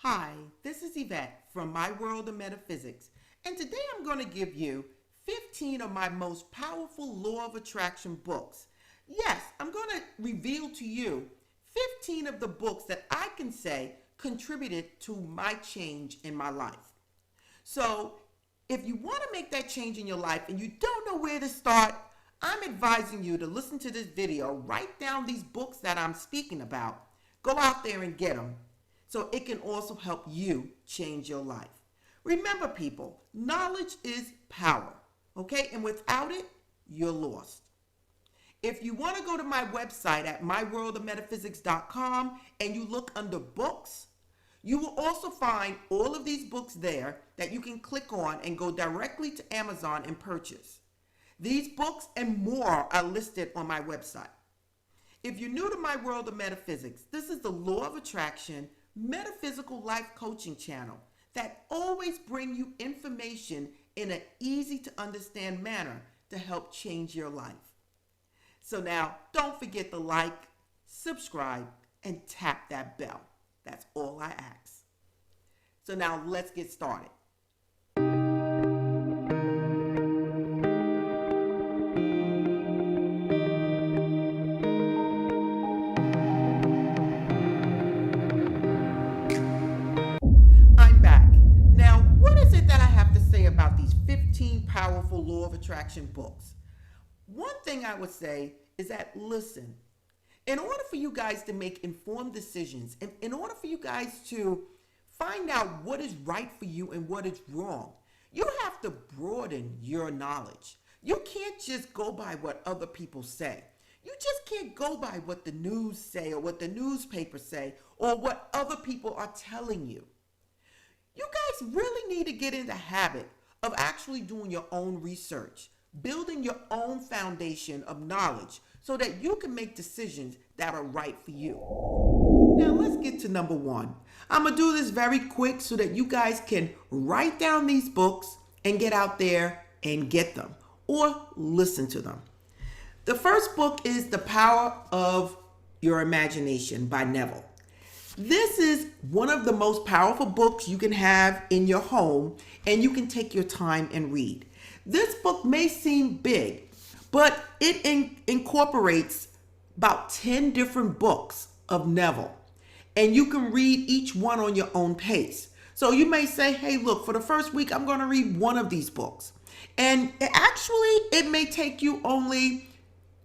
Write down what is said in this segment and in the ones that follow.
Hi, this is Yvette from my World of Metaphysics, and today I'm going to give you 15 of my most powerful law of attraction books. Yes, I'm going to reveal to you 15 of the books that I can say contributed to my change in my life. So, if you want to make that change in your life and you don't know where to start, I'm advising you to listen to this video, write down these books that I'm speaking about, go out there and get them so it can also help you change your life. Remember, people, knowledge is power, okay? And without it, you're lost. If you want to go to my website at myworldofmetaphysics.com and you look under books, you will also find all of these books there that you can click on and go directly to Amazon and purchase. These books and more are listed on my website. If you're new to my World of Metaphysics, this is the Law of Attraction Metaphysical Life Coaching channel that always bring you information in an easy to understand manner to help change your life. So now, don't forget to like, subscribe, and tap that bell. That's all I ask. So now let's get started. I'm back. Now, what is it that I have to say about these 15 powerful law of attraction books? One thing I would say is that, listen, in order for you guys to make informed decisions, in order for you guys to find out what is right for you and what is wrong, you have to broaden your knowledge. You can't just go by what other people say. You just can't go by what the news say or what the newspapers say or what other people are telling you. You guys really need to get in the habit of actually doing your own research, building your own foundation of knowledge so that you can make decisions that are right for you. Now let's get to number one. I'm going to do this very quick so that you guys can write down these books and get out there and get them or listen to them. The first book is The Power of Your Imagination by Neville. This is one of the most powerful books you can have in your home, and you can take your time and read. This book may seem big, but it incorporates about 10 different books of Neville, and you can read each one on your own pace. So you may say, hey, look, for the first week, I'm going to read one of these books. And it may take you only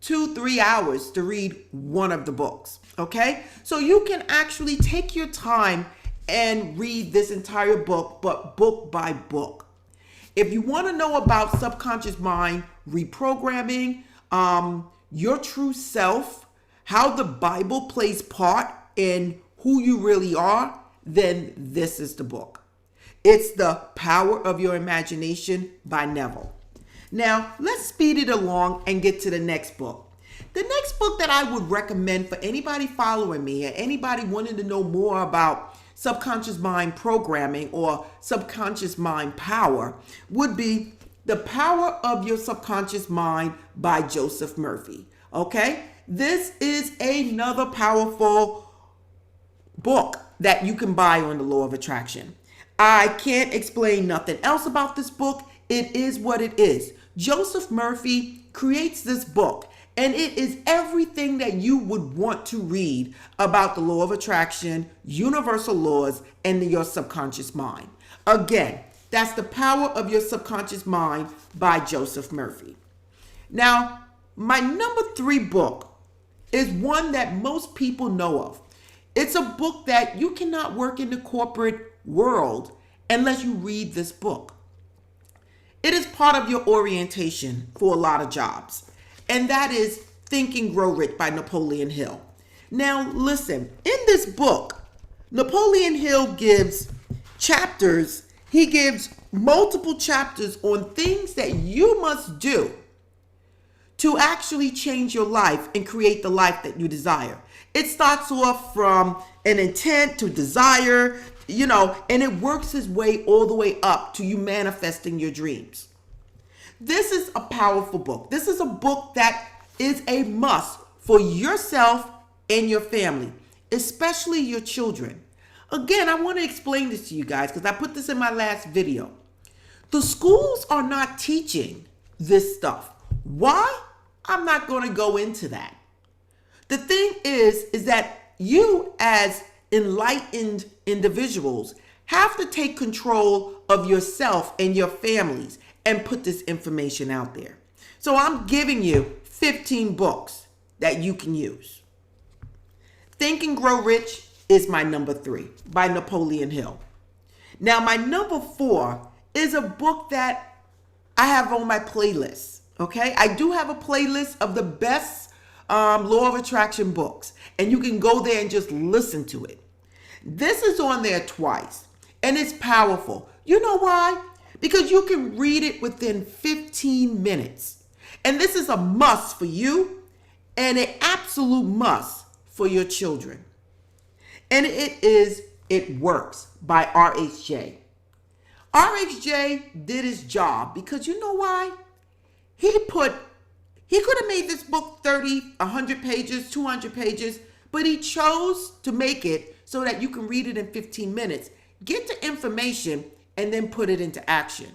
2-3 hours to read one of the books. Okay, so you can actually take your time and read this entire book, but book by book. If you want to know about subconscious mind reprogramming, your true self, how the Bible plays part in who you really are, then this is the book. It's The Power of Your Imagination by Neville. Now, let's speed it along and get to the next book. The next book that I would recommend for anybody following me and anybody wanting to know more about subconscious mind programming or subconscious mind power would be The Power of Your Subconscious Mind by Joseph Murphy. Okay? This is another powerful book that you can buy on the law of attraction. I can't explain nothing else about this book. It is what it is. Joseph Murphy creates this book, and it is everything that you would want to read about the law of attraction, universal laws, and your subconscious mind. Again, that's The Power of Your Subconscious Mind by Joseph Murphy. Now, my number 3 book is one that most people know of. It's a book that you cannot work in the corporate world unless you read this book. It is part of your orientation for a lot of jobs, and that is Think and Grow Rich by Napoleon Hill. Now, listen, in this book, Napoleon Hill gives chapters. He gives multiple chapters on things that you must do to actually change your life and create the life that you desire. It starts off from an intent to desire, and it works its way all the way up to you manifesting your dreams. This is a powerful book. This is a book that is a must for yourself and your family, especially your children. Again, I want to explain this to you guys because I put this in my last video. The schools are not teaching this stuff. Why? I'm not going to go into that. The thing is that you as enlightened individuals have to take control of yourself and your families and put this information out there. So I'm giving you 15 books that you can use. Think and Grow Rich is my number 3 by Napoleon Hill. Now my number 4 is a book that I have on my playlist. Okay, I do have a playlist of the best law of attraction books, and you can go there and just listen to it. This is on there twice, and it's powerful. You know why? Because you can read it within 15 minutes. And this is a must for you and an absolute must for your children. And it is It Works by RHJ. RHJ did his job because you know why? He could have made this book 30, 100 pages, 200 pages, but he chose to make it so that you can read it in 15 minutes, get the information, and then put it into action.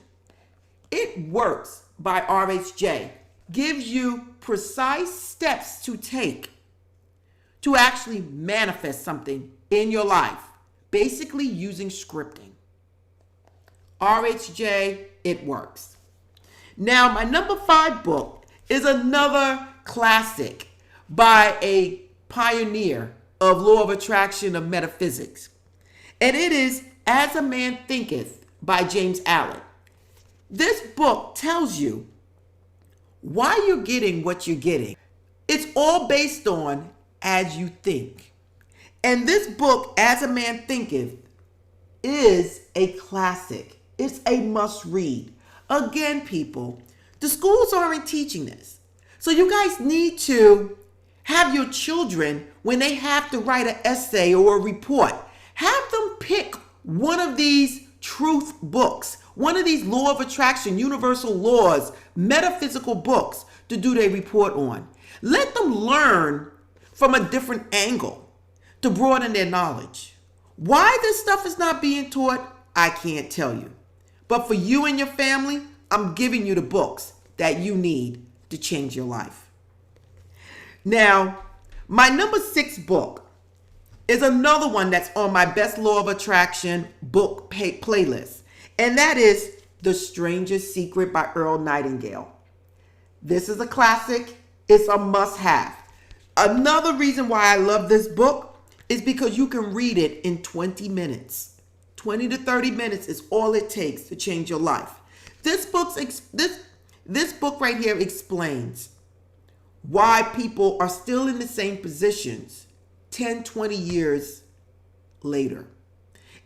It Works by RHJ gives you precise steps to take to actually manifest something in your life, basically using scripting. RHJ, It Works. Now, my number 5 book is another classic by a pioneer of law of attraction of metaphysics. And it is As a Man Thinketh by James Allen. This book tells you why you're getting what you're getting. It's all based on as you think. And this book, As a Man Thinketh, is a classic. It's a must read. Again, people, the schools aren't teaching this. So you guys need to have your children, when they have to write an essay or a report, have them pick one of these truth books, one of these law of attraction, universal laws, metaphysical books to do their report on. Let them learn from a different angle to broaden their knowledge. Why this stuff is not being taught, I can't tell you. But for you and your family, I'm giving you the books that you need to change your life. Now, my number 6 book is another one that's on my best law of attraction book playlist. And that is The Strangest Secret by Earl Nightingale. This is a classic. It's a must-have. Another reason why I love this book is because you can read it in 20 minutes. 20 to 30 minutes is all it takes to change your life. This book right here explains why people are still in the same positions 10, 20 years later.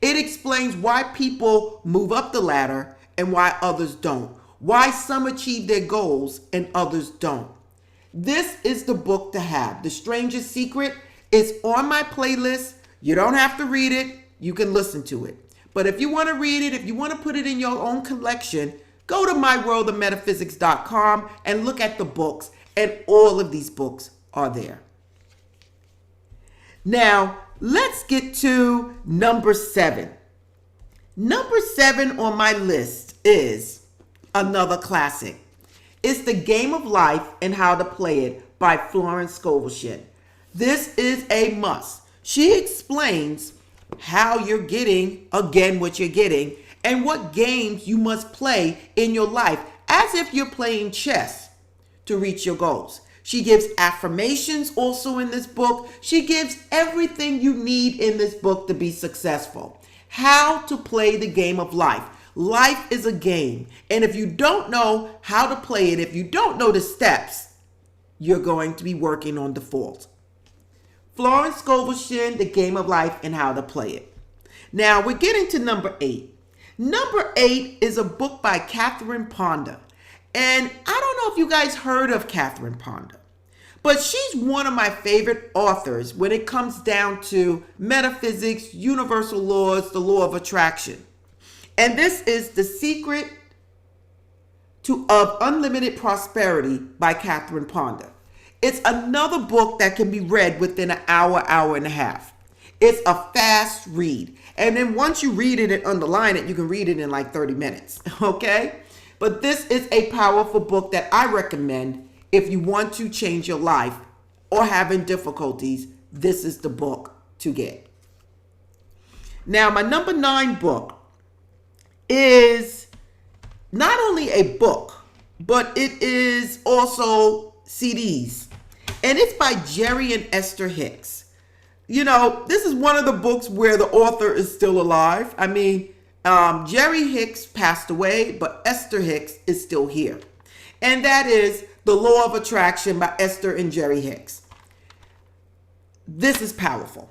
It explains why people move up the ladder and why others don't. Why some achieve their goals and others don't. This is the book to have. The Strangest Secret is on my playlist. You don't have to read it. You can listen to it. But if you want to read it, if you want to put it in your own collection, go to myworldofmetaphysics.com and look at the books, and all of these books are there. Now, let's get to number 7. Number 7 on my list is another classic. It's The Game of Life and How to Play It by Florence Scovel. This is a must. She explains how you're getting, again, what you're getting, and what games you must play in your life as if you're playing chess to reach your goals. She gives affirmations also in this book. She gives everything you need in this book to be successful. How to play the game of life. Life is a game. And if you don't know how to play it, if you don't know the steps, you're going to be working on default. Florence Scovel, The Game of Life and How to Play It. Now we're getting to number 8. Number 8 is a book by Catherine Ponder. And I don't know if you guys heard of Catherine Ponder, but she's one of my favorite authors when it comes down to metaphysics, universal laws, the law of attraction. And this is The Secret of Unlimited Prosperity by Catherine Ponder. It's another book that can be read within an hour, hour and a half. It's a fast read. And then once you read it and underline it, you can read it in like 30 minutes, okay? But this is a powerful book that I recommend if you want to change your life or having difficulties. This is the book to get. Now, my number 9 book is not only a book, but it is also CDs. And it's by Jerry and Esther Hicks. You know, this is one of the books where the author is still alive. I mean, Jerry Hicks passed away, but Esther Hicks is still here. And that is The Law of Attraction by Esther and Jerry Hicks. This is powerful.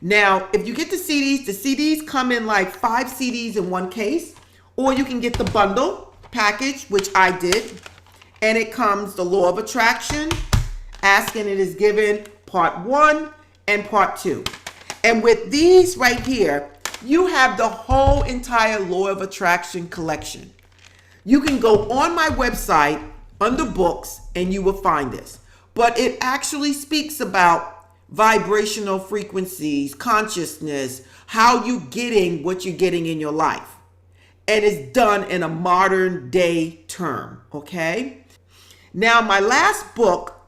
Now, if you get the CDs come in like 5 CDs in one case, or you can get the bundle package, which I did. And it comes The Law of Attraction, Ask and It Is Given, Part 1 and Part 2. And with these right here, you have the whole entire Law of Attraction collection. You can go on my website under books and you will find this. But it actually speaks about vibrational frequencies, consciousness, how you getting what you're getting in your life. And it's done in a modern day term, okay? Now, my last book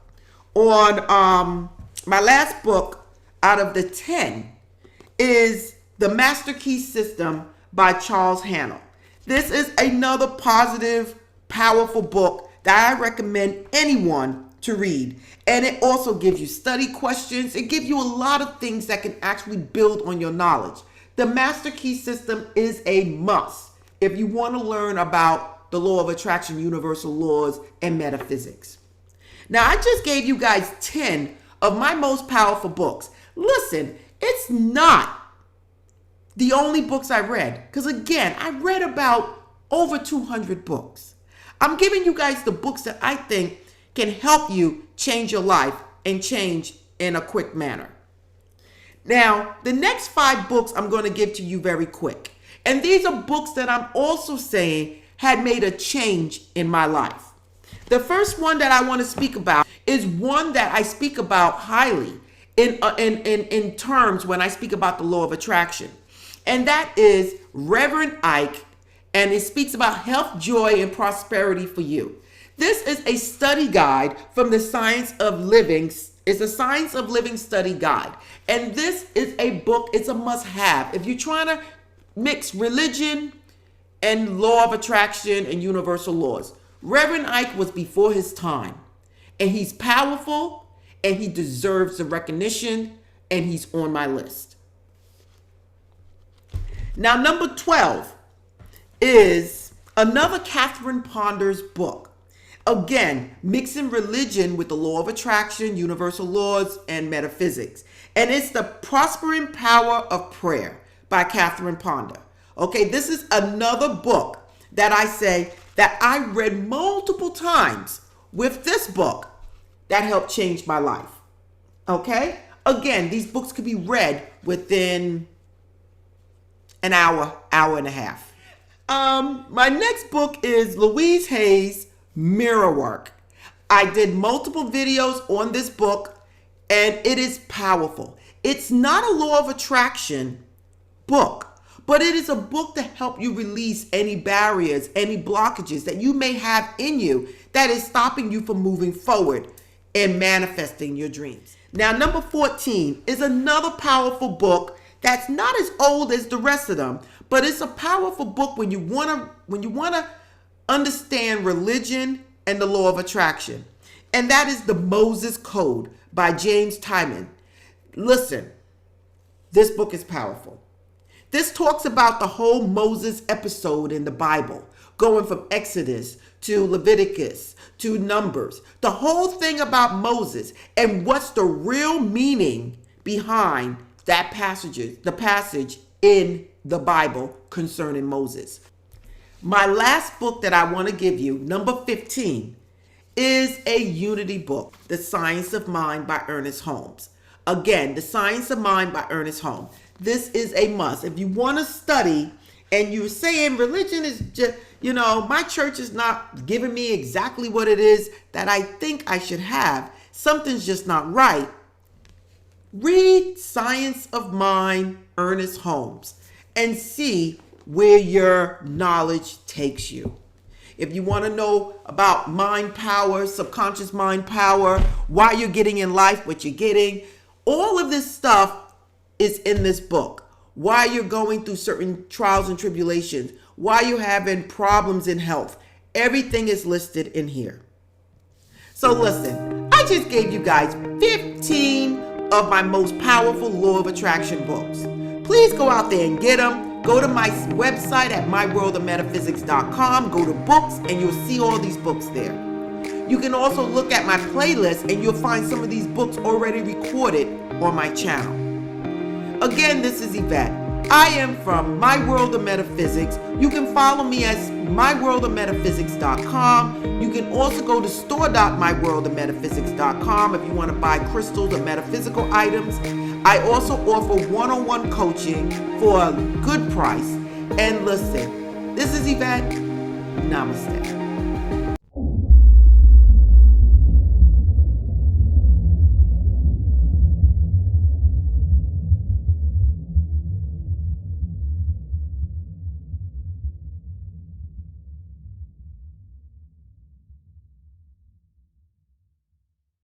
out of the 10 is The Master Key System by Charles Haanel. This is another positive, powerful book that I recommend anyone to read. And it also gives you study questions. It gives you a lot of things that can actually build on your knowledge. The Master Key System is a must if you want to learn about the law of attraction, universal laws, and metaphysics. Now, I just gave you guys 10 of my most powerful books. Listen, it's not the only books I read. Because again, I read about over 200 books. I'm giving you guys the books that I think can help you change your life and change in a quick manner. Now, the next 5 books I'm going to give to you very quick. And these are books that I'm also saying had made a change in my life. The first one that I want to speak about is one that I speak about highly in terms when I speak about the law of attraction. And that is Reverend Ike, and it speaks about health, joy, and prosperity for you. This is a study guide from the Science of Living. It's a Science of Living study guide. And this is a book, it's a must-have. If you're trying to mix religion and law of attraction and universal laws. Reverend Ike was before his time. And he's powerful, and he deserves the recognition, and he's on my list. Now, number 12 is another Catherine Ponder's book. Again, mixing religion with the law of attraction, universal laws, and metaphysics. And it's The Prospering Power of Prayer by Catherine Ponder. Okay, this is another book that I say that I read multiple times with this book that helped change my life. Okay? Again, these books could be read within an hour, hour and a half. My next book is Louise Hay's Mirror Work. I did multiple videos on this book, and it is powerful. It's not a law of attraction book, but it is a book to help you release any barriers, any blockages that you may have in you that is stopping you from moving forward and manifesting your dreams. Now, number 14 is another powerful book that's not as old as the rest of them, but it's a powerful book when you want to understand religion and the law of attraction. And that is The Moses Code by James Twyman. Listen, this book is powerful. This talks about the whole Moses episode in the Bible, going from Exodus to Leviticus to Numbers. The whole thing about Moses and what's the real meaning behind that the passage in the Bible concerning Moses. My last book that I want to give you, number 15, is a unity book, The Science of Mind by Ernest Holmes. Again, The Science of Mind by Ernest Holmes. This is a must. If you want to study and you're saying religion is just, my church is not giving me exactly what it is that I think I should have, something's just not right, Read Science of Mind, Ernest Holmes, and see where your knowledge takes you. If you want to know about mind power, subconscious mind power, why you're getting in life what you're getting, all of this stuff is in this book. Why you're going through certain trials and tribulations, why you're having problems in health. Everything is listed in here. So listen, I just gave you guys 15 of my most powerful law of attraction books. Please go out there and get them. Go to my website at myworldofmetaphysics.com, go to books, and you'll see all these books there. You can also look at my playlist and you'll find some of these books already recorded on my channel. Again, this is Yvette. I am from My World of Metaphysics. You can follow me as myworldofmetaphysics.com. You can also go to store.myworldofmetaphysics.com if you want to buy crystals or metaphysical items. I also offer one-on-one coaching for a good price. And listen, this is Yvette. Namaste.